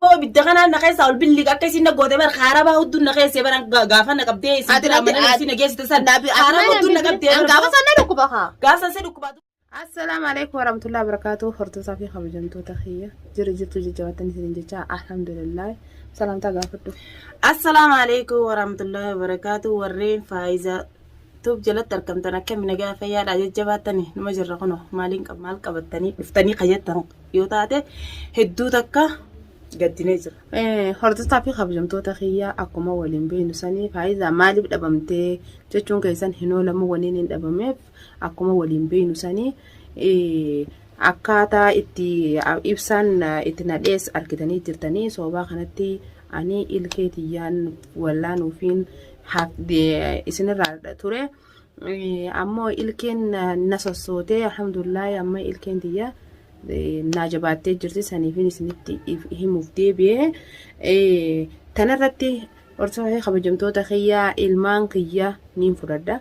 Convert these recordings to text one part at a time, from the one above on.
هو بدغنا نخيس أو باللي أكيس إنك قدام الخرابة ودو نخيس يبرن غافنا قبدي سيدنا من السنة جالس تسال خرابة ودو نقبدي غافة سنة ركبها غافة سنة ركبها. السلام عليكم ورحمة الله وبركاته. فرتو صافي خبجنتو تخية جرجتو جواتني سنجتا الحمد لله سلام تغافرتو. السلام عليكم ورحمة الله وبركاته. ورين فايزة توب جلت تركمتنا كم نجا فيا لا جواتني نمجر رقنو مالين كمال كبتني بفتني قيتنا يوتاتي هدو تكا قدني جر. فرتو صافي خبجنتو تخية أكما ولين بينو سني فايزة مالي بدبمتي جتون كيسان هنو لما ونين دبمت akkuma waliin beeynu sanii akkaataa itti ibsan itti nadhees argitanii jirtanii soobaa kanatti ani ilkeetiyyaan wallaanuufiin isinirraa ture ammoo ilkeen na sossootee alhamdulillah amma ilkeen tiyya naa jabaattee jirti saniifin isinitti himuuf deebi'ee tanarratti hortoo kabajamtoota kiyyaa ilmaan kiyya niin fudhadha.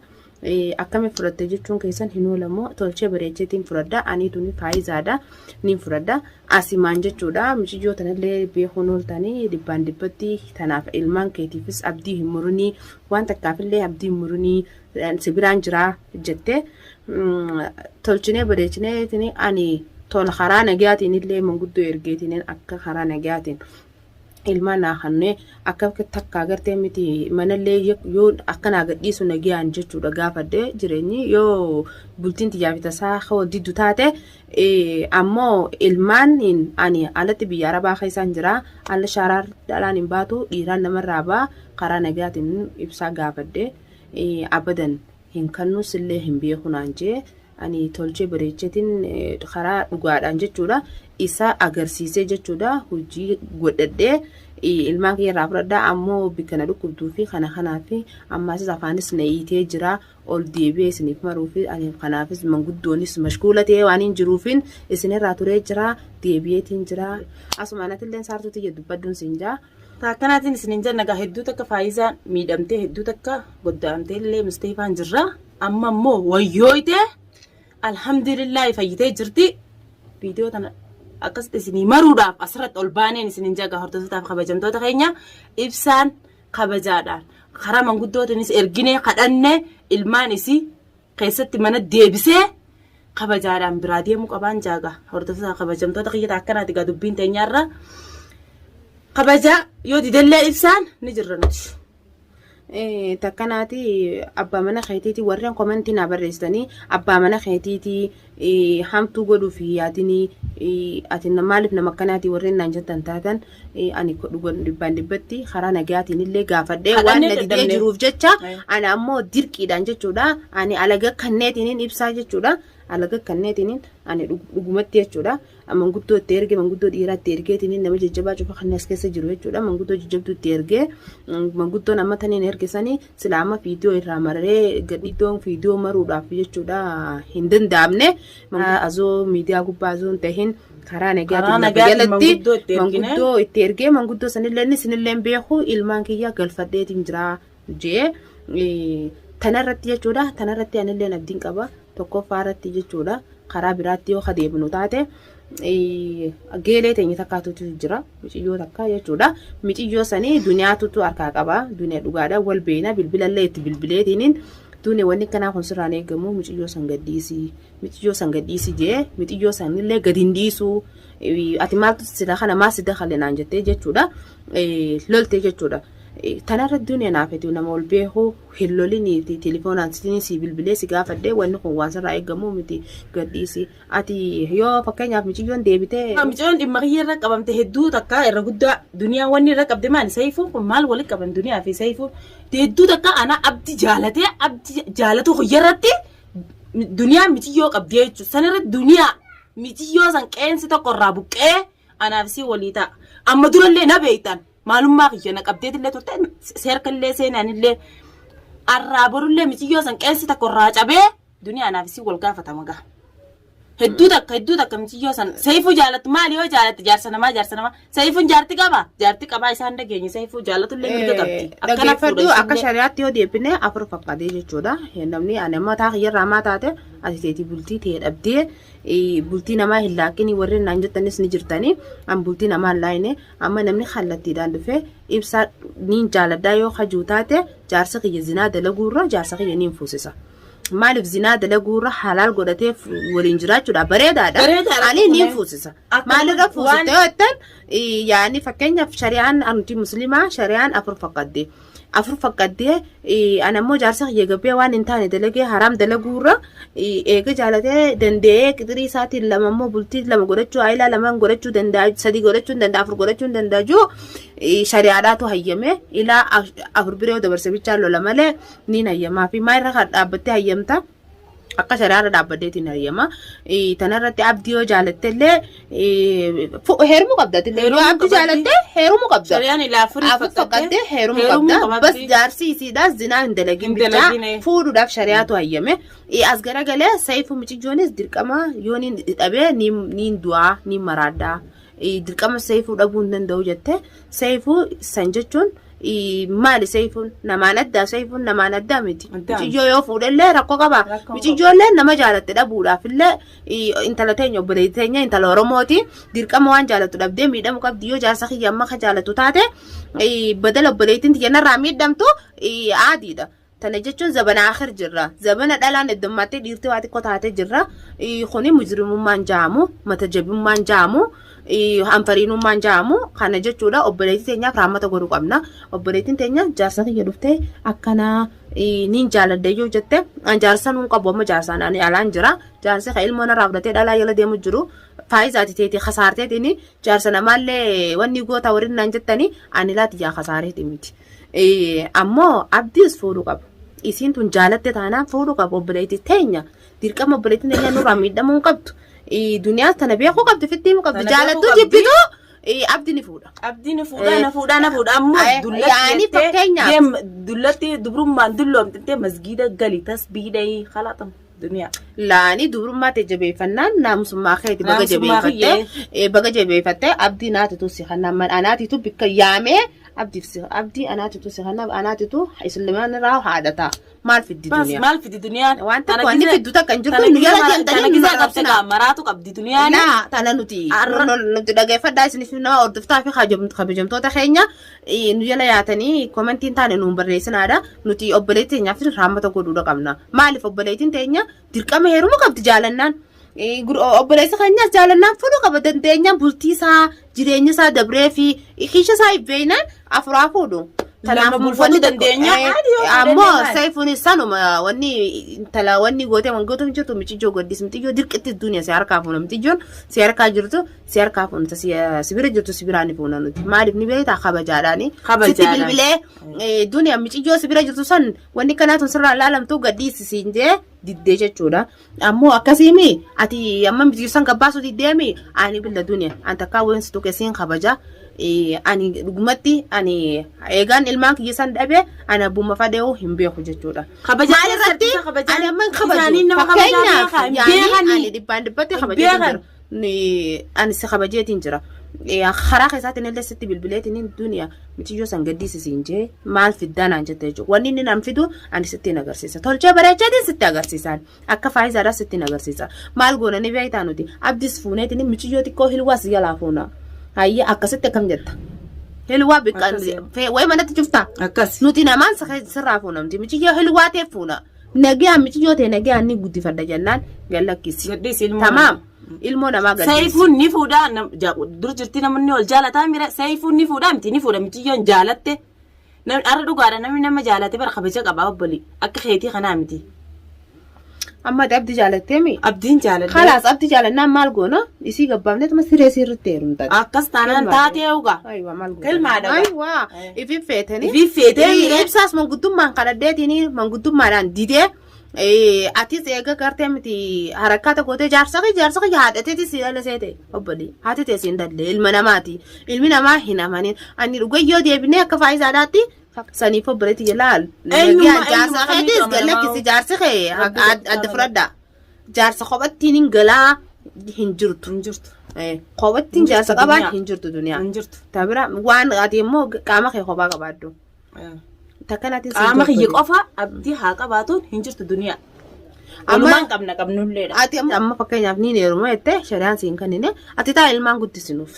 akkami fudhatte jechuun keessan hinoolamoo tolchee bareecheetiin fudhadha aniituni faayizaadha niin fudhadha asimaan jechuudha michiyyoo tanallee beekuun ooltanii dhibbaan dhibbatti tanaaf ilmaan keetiifis abdii hin murunii waan takkaafillee abdii hin murunii sibiraan jiraa jette tolchinee bareechinee ani tola karaa nagaatiin illee manguddoo ergeetiin akka karaa nagaatiin ilmaan naannee akka takka agartee miti manallee yoo akkana gadhiisu nagiyaan jechuudha gaafadde jireenyi yoo bultiin tijaafitasaa hoo diddu taate ammoo ilmaan ani alatti biyya arabaa keessaan jira alla shaaraa dhalaan hin baatu dhiiraan namarraa baa karaa nagaatiin ibsaa gaafadde abadan hin kannus illee hin beekunaan jee ani tolchee bareecheetiin karaa dhugaadhaan jechuudha isa agarsiisee jechuudha hojii godhadhee ilmaan kiyya irraa fudhadhaa ammoo bikkana dhukkubduu fi kanaafi ammaasis afaanis na hiitee jira ol deebi'ee isiniif maruufi ani kanaafis manguddoonis mashkuula ta'ee waan hin jiruufin isinirraa turee jira deebi'eetiin jira asumaanatillee saartuuti jedhu dubbadduun siin jaa. Akkanaatiin isiniin jenna hedduu takka faayizaan miidhamtee hedduu takka goddaamtee illee misteefaan jirra amma immoo wayyooytee alhamdulillah fayyitee jirti viidiyoo tana akkasitti isinii maruudhaaf asirratti ol baaneen isiniin jaga hordofootaaf kabajamtoota keenya ibsaan kabajaadhaan karaa manguddootinis erginee kadhannee ilmaan isii keessatti mana deebisee kabajaadhaan biraa deemuu qabaan jaga hordofootaaf kabajamtoota keenya akkanaati gaa dubbiin teenyaarra kabajaa yoo didallee ibsaan ni jirra nuti. Takkanaati abbaa mana keetiiti warreen komentii na barreessanii abbaa mana keetiiti hamtuu godhuuf yaadinii ati maaliif nama akkanaati warreen naan jettan taatan ani dhibbaan dhibbatti karaa nagaatiin illee gaafadhee waan na didee jiruuf jecha ani ammoo dirqiidhaan jechuudha ani alaga kanneetiin ibsaa jechuudha alaga kanneetiin ani dhugumatti jechuudha manguddoo itti ergee manguddoo dhiiraa itti ergeetiin nama jajjabaa cufa kan as keessa jiru jechuudha manguddoo jajjabduu itti ergee manguddoon amma taniin ergisanii silaama viidiyoo irraa marree gadhiiddoon viidiyoo maruudhaaf jechuudha hin danda'amne azoo miidiyaa gubbaa azoo hin tahin karaa nagaatiin manguddoo itti ergee manguddoo sanillee isinillee beeku ilmaan kiyya galfadheetiin jira jee tanarratti jechuudha tanarratti anillee abdiin qaba tokkoffaarratti jechuudha karaa biraatti yoo adeemnu taate geelee teenye takkaatutu jira miiciyyoo takka jechuudha miiciyyoo sanii duniyaatutu harkaa qaba duniyaa dhugaadha wal beena bilbilallee itti bilbileetiniin duniyaa wanni kanaa kun sirraan eegamu miiciyyoo san gadhiisi jee miiciyyoo sanillee gadi hin dhiisu ati maaltu sida kana maa sida kallinaan jettee jechuudha loltee jechuudha. Tanarra duniyaa naafetu nama ol beeku hillolini telefoonaan si bilbilee si gaafadhee wanni kun waan sirraa eegamu miti gadhiisi ati yoo fakkeenyaaf miiciyyoon deebitee miiciyyoon dhimma kiyyarra qabamte hedduu takka irra guddaa duniyaa wanni irra qabde maali sayfuun kun maal walitti qaban duniyaa fi sayfuun hedduu takka ana abdi jaalatee abdi jaalatu kiyyarratti duniyaa miiciyyoo qabdee jechuudha sanarratti duniyaa miiciyyoo san qeensi tokko irraa buqqee anaaf si walii ta'a amma durallee na beektan. Maalummaa kiyya na qabdeetillee turte seerkallee seenanillee arraa borullee miiciyyoo san qeensi takko irraa cabee duniyaa naaf isii wal gaafatama gaa. hedduu takka miciyyoo san Saifuu jaalatu maali yoo jaalatti jaarsa namaa Saifuun jaarti qabaa isaan dhageenye Saifuu jaalatullee mirga qabdi akkana fadhu akka shari'aatti yoo deebine afur fakkatee jechuudha namni ani amma taa yerraa maa taate ati teetii bultii ta'e dhabdee bultii namaa hin laakkini warri naan jettanis ni jirtanii an bultii namaa hin laayine amma namni kallattiidhaan dhufee ibsaa niin jaaladhaa yoo hajuu taate jaarsa kiyya zinaa dalaguurra jaarsa kiyya niin fuusisa. Maalif zinaa dalaguurra halaal godhatee waliin jiraachuudha bareedaadha. Ani niin fuusisa. Maalirra fuusite yoo jettan yaani fakkeenyaaf shari'aan nuti musliimaa shari'aan afur fakkadde ana ammoo jaarsa kiyya gabbee waan hin taane dalagee haram dalaguurra eega jaalatee danda'ee qixirii isaatiin lama ammoo bultii lama godhachuu aayilaa lamaan godhachuu danda'a 3 godhachuu danda'a 4 godhachuu danda'a shari'aadhaatu hayyame ilaa 4 biree dabarse bichaa lola malee niin hayyamaa fi maayirra dhaabbattee hayyamta. Akka shari'aarra dhaabbadeetiin hayyama tanarratti abdii yoo jaalattellee heerumuu qabda yoo abdii jaalatte heerumuu qabda shari'aan ilaa afurii fakkattee heerumuu qabda bas jaarsi isiidhaas zinaa hin dalagin bichaa fuudhuudhaaf shari'aatu hayyame as garagalee Saifuu miciyyoonis dirqama yoo niin dhabee niin du'aa niin maraaddaa dirqama Saifuu dhabuu hin danda'u jette Saifuu san jechuun maali Saifuun namaan addaa miti miciyyoo yoo fuudhellee rakkoo qaba miciyyoollee nama jaalatte dhabuudhaaf illee intala teenya obboleettii teenya intala Oromooti dirqama waan jaalattu dhabdee miidhamu qabdi yoo jaarsa kiyya amma ka jaalatu taate badala obboleettiin tiyyannarraa miidhamtu aadiidha. Tana jechuun zabana akhir jirra zabana dhalaan heddummattee dhiirtii waa xiqqoo taatee jirra kuni mujrimummaan jaamu mata jabummaan jaamu hanfariinummaan jaamu kana jechuudha obboleettii teenyaaf raamata godhuu qabna obboleettiin teenya jaarsa kiyya dhuftee akkana niin jaaladde yoo jette an jaarsa nuun qabu amma jaarsaan ani alaan jira jaarsi ka ilmoo narraa fudhatee dhalaa yala deemu jiru faayizaati teetii khasaarteetini jaarsa namaallee wanni goota warri naan jettanii ani laati yaa khasaareeti miti ammoo abdiis fuudhuu qaba isiin tun jaalatte taanaan fuudhuu qaba obboleettii teenya dirqama obboleettiin teenya nurraa miidhamuu qabdu. Duniyaa tana beekuu qabdi fittii mu qabdi jaalattu jibbitu abdi ni fuudha ammoo dullatti dubrummaan dulloomtee masgiida gali tasbiidhee khalatam duniyaa laani dubrummaa ta'e jabeeffannaan naamusummaa keeti baga jabeeffattee abdii naatitu si kannaan anaatitu bikka yaamee abdii anaatitu si kannaan anaatitu islamaan irraa haadhata. Maal fiddi duniyaan wanti fiddu takka hin jirtu nu yala deemtanii nu qabsina maraatu qabdi duniyaan tana nuti dhageeffadhaa isiniif nama hordoftaa fi kabajamtoota keenya nu yala yaatanii komentiin taane nuun barreessinaadha nuti obboleettii teenyaaf raamata godhuudha qabna maaliif obboleettiin teenya dirqama heerumuu qabdi jaalannaan obboleessi keenyas jaalannaan fuudhuu qaba dandeenyaan bultii isaa jireenya isaa dabree fi kiisha isaa ibbeeynan afuraa fuudhu. Tanaaf bulfonni dandeenya ammoo Saifuun isaanuma wanni gootee wangoota mijootu miciyyoo goddis miciyyoo dirqitti duniyaa si harkaa fuuna miciyyoon si harkaa jirtu si harkaa fuuna sibira jirtu sibiraan ni fuuna nuti maaliif ni beektaa kabajaadhaani sitti bilbilee duniyaa miciyyoo sibira jirtu san wanni kanaatun sirraa laalamtuu gaddisiisiin jee diddee jechuudha ammoo akkasiimi ati amma miciyyoo san gabbaasu diddeemi ani billa duniyaa an takkaa weensitu keessiin kabaja. Ani dhugumatti ani eegaan ilmaan kiyya san dhabe ana abbumma fadheewu hin beeku jechuudha. Maalirratti ani amma kabaju fakkeenyaaf ani dhibbatti kabajee ani si kabajeetiin jira. Karaa keessaatiin illee sitti bilbileetiin duniyaa miciyyoo san gaddisiisiin jee maal fiddaan jette jechuudha. Wanni inni nan fidu ani sittiin agarsiisa. Tolchee bareecheetiin sitti agarsiisan akka faayizaadhaas sittiin agarsiisa. Maal goona ni beektaa nuti abdis fuuneetiin miciyyoo xiqqoo hilwaas jalaa fuuna. Hayya akkasitti akkam jetta hilwaa biqqaan way manatti cufta akkas nuti namaan sirraa fuunamti miciyyoo hilwaa ta'e fuuna nagaa miciyyoo ta'e nagaa ni guddifadha jennaan gallakkisi tamaam ilmoo namaa gadhiisi Saifuun ni fuudha dur jirti namni ol jaalataa mira Saifuun ni fuudha miti ni fuudha miciyyoon jaalatte arra dhugaadha namni nama jaalate bara kabaja qaba obboli akka keetii kanaa miti. Amma abdi jaalattee mi? Abdiin jaalatte. Khalaas abdi jaalannaan maal goona? Isii gabbaafnee tuma siree sirriitti heerumta. Akkas taanaan taatee uga. Aywa maal goona? Kelmaadha. Aywa ififeetanii. Ififeetanii. Ibsaas manguddummaan kadhadheetiin manguddummaadhaan didee atis eega gartee miti harakkaata gootee jaarsa kee haadhateeti si dhalaseete obboli haati teessi hin dalle ilma namaati ilmi namaa hin amanin ani dhugayyoo deebinee akka faayisaadhaatti. Saniif obboleetti jalaal. Jaarsa keetis galakkisi jaarsi kee adda fudhadha. jaarsa kophattiin hin galaa hin jirtu. Kophattiin jaarsa qabaa hin jirtu duniyaa. Tabira waan ati immoo qaama kee kophaa qabaaddu. Takkanaatiin qaama kiyya qofa abdii haa qabaatuun hin jirtu duniyaa. Walumaan qabnulleedha. Ati amma fakkeenyaaf ni heeruma jettee shari'aan siin kennine ati taa ilmaan guddisinuuf.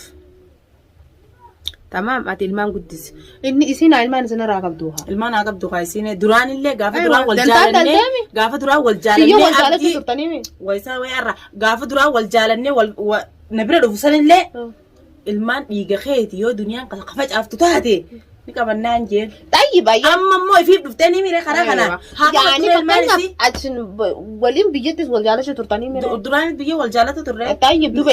Tamam ati ilmaan guddisi. Inni isiin ilmaan isin irraa qabdu haa. Ilmaan haa qabdu haa isiin duraan illee gaafa duraan wal jaalannee gaafa duraan wal jaalannee jaalatti turtanii waysaa wayarra gaafa duraan wal jaalannee na bira dhufu sanillee ilmaan dhiiga keeti yoo duniyaan qafa caaftu taate. Ni qabannaan jeen. Tayyiba yaa. Amma immoo ifiif dhuftee ni mire karaa kana. Yaani fakkeenyaaf asin waliin biyyattis wal jaalachuu turtanii mire. Duraan biyya wal jaalatu turre. Tayyib duba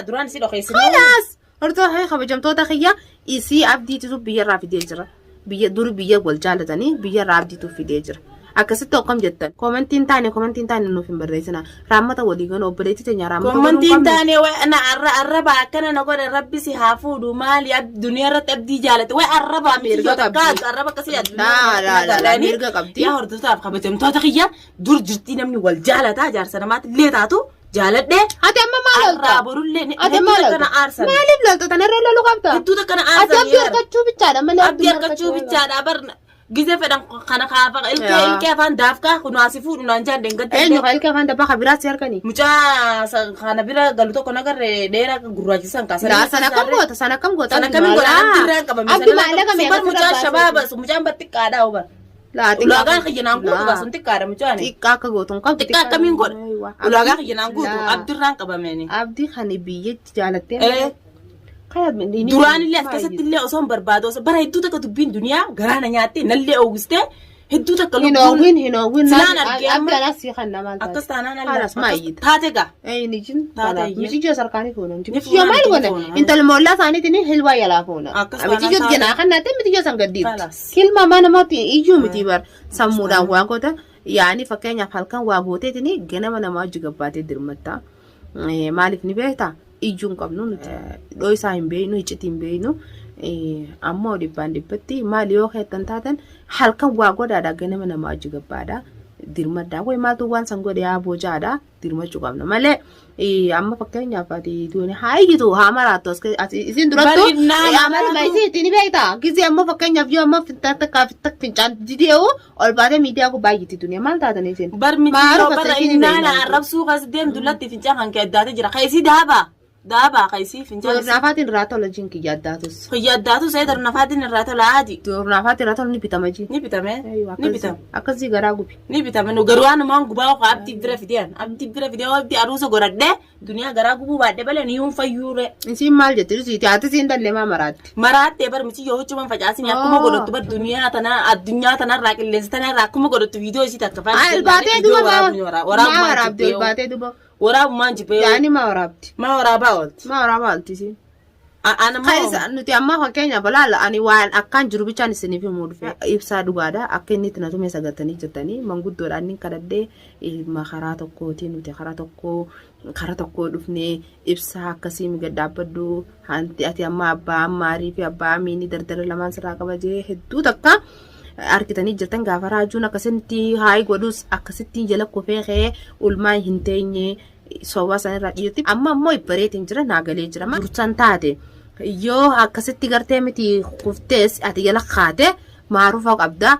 duraan isii dhokeessine. Khalaas. Horta hay kabajamtoota kiyya isii abdiitu biyyarraa fidee jira. Dur biyya wal jaalatanii biyyarraa abdiitu fidee jira. Akkasitti akkam jettan komentiin taane nuuf hin barreessina raammata walii gana obboleetti teenya raammata komentiin taane na arraba akkana na godhe rabbi si haa fuudhu maali duniyaa irratti abdii jaalate way arraba mirga qabdi arraba akkasii mirga qabdi yaa hordoftaaf kabajamtoota kiyya dur jirtii namni wal jaalataa jaarsa namaatti illee taatu jaaladhe ati amma maal arraa borullee ati maal kana aarsan maaliif lalta tanarra lalu qabda hedduu kana aarsan ati abdii argachuu bichaadha malee abdii argachuu bichaadha barna gize fedhan kana kaafa ilkee afaan daafka kunaasi fuudhu naan jaan dengatte ilkee afaan daafka kabiraas yarkani mucaa kana bira galu tokko nagarre dheeraa gurraachisan kaasa sana kam goota sana kam goota abdiraan qabame sana mucaa shabaaba mucaan battiqqaadha hubar ulaagaa xiyyanaan guutu baasun xiqqaadha mucaan xiqqaa akka gootuun qabdu xiqqaa akkamiin godha ulaagaa xiyyanaan guutu abdiraan qabameni abdii kan biyyatti jaalattee duraan illee as keessatti illee osoo hin barbaadu bara hedduu takka dubbiin duniyaa garaana nyaattee nallee oowwistee hedduu takka lubbuun hin silaan argee abdaan asii kan namaan akkas taanaan halas maayita taate gaa nijin mijijoo sarkaanii fuunan mijijoo maal goone intal moollaa isaaniitiin hilwaa yalaa fuuna mijijoo ganaa kan naate mijijoo san gaddiifti kilma maa namaatti iyyuu miti bar sammuudhaan waa goota yaani fakkeenyaaf halkan waa gooteetiin ganama namaa hojii gabbaatee dirmatta maaliif ni beektaa ijuun qabnu nuti dhoo isaa hin beeknu iccitii hin beeknu ammoo dhibbatti maali yoo heettan taatan halkan waa godhaadha ganama namaa hojii gabbaadha dirmaddaa way maaltu waan san godhe yaa boojaadha dirmachuu qabna malee amma fakkeenyaaf ati duuni haayitu haa maraattu isin durattu amali maayisii ittiin beektaa gizee ammoo fakkeenyaaf yoo ammoo fincaan didee'u ol baatee miidiyaa gubbaa iyyiti duuniyaa maal taatan isin bar miidiyoo bara innaana arrabsuu kas deem dullatti fincaan kan kee addaate jira kaisii daabaa kaisii fincaan dornafaatiin irraa tola jin kiyya addaatus ee dornafaatiin irraa tola aadi dornafaatiin irraa tola ni bitama jin ni bitame akkasii garaa gubi ni bitame nu garuu anumaan gubaa oka abdii bira fideen abdii aruusa godhadhe duniyaa garaa gubuu baadhe balee ni yuun fayyuure isiin maal jetti dusiiti ati siin dallee maa maraattee bar miti yoo huccuman facaasini akkuma godhattu bar duniyaa tanaa addunyaa tanarraa qilleensa tanarraa akkuma godhattu viidiyoo isii takka waraabdee duba waraabumaan jibee yaani maa waraabaa oolti isiin nuti amma fakkeenya balaala ani waan akkaan jiru bichaan isiniif himuu dhufe ibsaa dhugaadha akka inni itti natume sagatanii jirtanii manguddoodhaan inni kadhadhee ilma karaa tokkootiin nuti karaa tokkoo dhufnee ibsaa akkasii miga dhaabbaddu ati amma abbaa maarii fi abbaa miini dardara lamaan sirraa qabajee hedduu takka arkitanii jirtan gaafa raajuun akkasitti haayii godhus akkasitti jala kofee ulmaa hin teenye soba sanirraa dhiirti amma ammoo bareetiin jira naagalee jira dursan taate yoo akkasitti gartee miti kuftees ati jala kaate maarufa qabda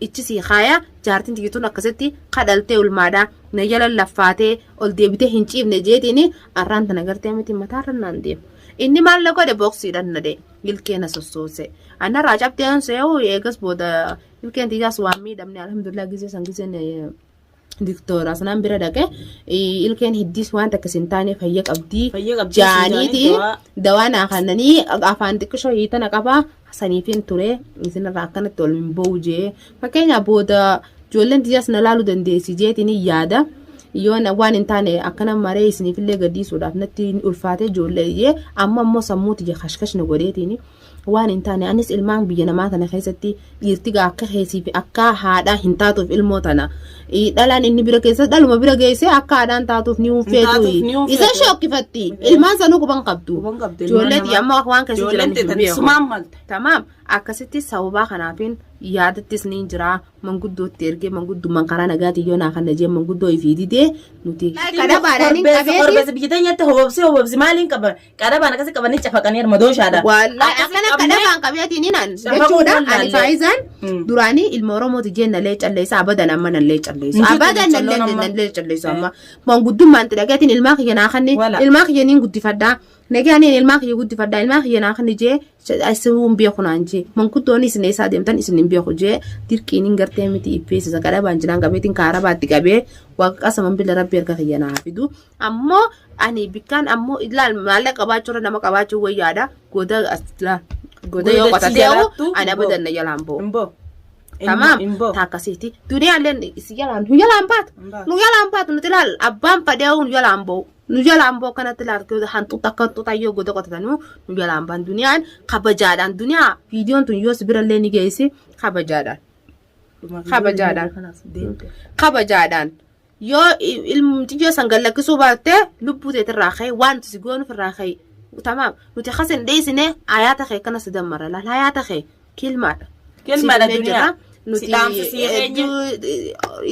ichisii kaaya jaartiin tiyyituun akkasitti kadhaltee ulmaadhaa na jala laffaatee ol deebitee hin ciifne jeetiin arraan tana gartee miti mataarra naan deemu inni maal la godhe boksiidhaan na dee ilkeena sossoose anarraa cabteen see'u eegas booda ilkeen tiyyaas waan miidhamne alhamdulillah gisee san giseen Diktoora sanaan bira dhaqe ilkeen hiddis waan takka sin taane fayya qabdi jaaniiti dawaa naa kannanii afaan xiqqishoo hiitana qabaa saniifin ture isinirraa akkanatti ol hin bo'u jee fakkeenya booda ijoolleen tiyyaas na laaluu dandeessi jeetiin yaada yoo waan hin taane akkana maree isiniifillee gaddiisuudhaaf natti ulfaate ijoollee jee amma ammoo sammuu tiyya kashkash na godheetiin waan hin taane anis ilmaan biyya namaa tana keessatti dhiirti akka heesii fi akka haadhaa hin taatuuf ilmoo tana dhalaan inni bira keessa dhaluma bira geesse akka haadhaan taatuuf ni hunfeetu isa shokkifatti ilmaan sanuu quban qabdu ijoolleeti amma waan keessa jiran tamaam akkasitti sababaa kanaafin yaadatis ni jira manguddootti ergee manguddummaan karaa nagaati yoo naa kana jee manguddoo ifii didee nuti kada baadhaan qabeeti biyya nyaatti hobobsi maaliin qaban kada baan akkasii qabanii cafaqanii armadooshaadha wallahi akkana kada baan qabeetiin hinan jechuudha ani faayizaan duraanii ilma oromooti jeennalee calleessa abadan amma nallee calleessa abadan nallee calleessa amma manguddummaan tidhagatiin ilmaa kiyya naa kanni ilmaa kiyya niin guddifadhaa nagaanii ilmaa kiyya guddifadhaa ilmaa kiyya naa kanni jee asiruun beekunaan jee manguddoonni isin eessaa deemtan isin hin beeku jee dirqiin hin gartee miti ibbeessisa kada baan jiraan qabeetiin kaara baatti qabee waaqasa manbila rabbi erga kiyya naa fidu ammoo ani bikkaan ammoo ilaal maallaqa qabaachuurra nama qabaachuu wayyaadha goda asla goda yoo qotateewu ani abadan na jalaan bo'u tamam taakasiiti duniyaaleen isi jalaan nu jalaan baatu nuti ilaal abbaan fadheewu nu jalaan bo'u nu jalaan bo'u kanatti ilaal hantu takka tutayyo goda qotatanu nu jalaan baan duniyaan kabajaadhaan duniyaa viidiyoon tun yoo sibirallee ni geessi kabajaadhaan yoo ilmumti yoo sangallakkisuu baatte lubbuu teetirraa ka'e wanti si goonu firraa ka'e tamam nuti hasan deesine ayaata ka'e kana si dammara laal ayaata ka'e kilmaadha duniyaa nuti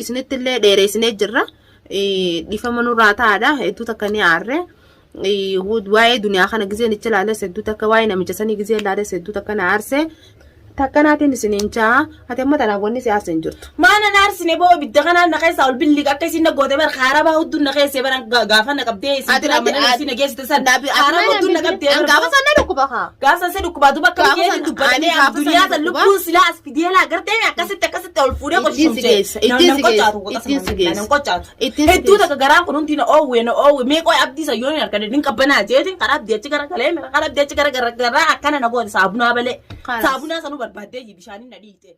isinittillee dheereessinee jirra dhifama nurraa taa'aadha hedduu takka ni aarre waa'ee duniyaa kana gizeen ichi laales hedduu takka waa'ee namicha sanii gizeen laales hedduu takka na aarse takkanaatiin isiniin chaa ati amma tanaan wanni si aarse hin jirtu. Maana naarsine boo bidda kanaan na keessaa ol billi akka isin goote bar haaraba hudduun na keessee baran gaafa na qabdee isin jira mana isin geessite san haaraba hudduun na qabdee gaafa san na dhukkuba haa gaafa san dhukkuba duba akka biyya dubbatanii duniyaa san lubbuun silaa as fideela gartee akkasitti ol fuudhee qochisuumte ittiin si geessa hedduu takka garaan kun hundi na oowwe meeqoo abdii sayyoon harka dedin qabbanaa jeetiin karaa abdii achi gara galee karaa abdii achi gara akkana na goote saabunaa balee saabunaa sanuu barbaadee bishaaniin na dhiite.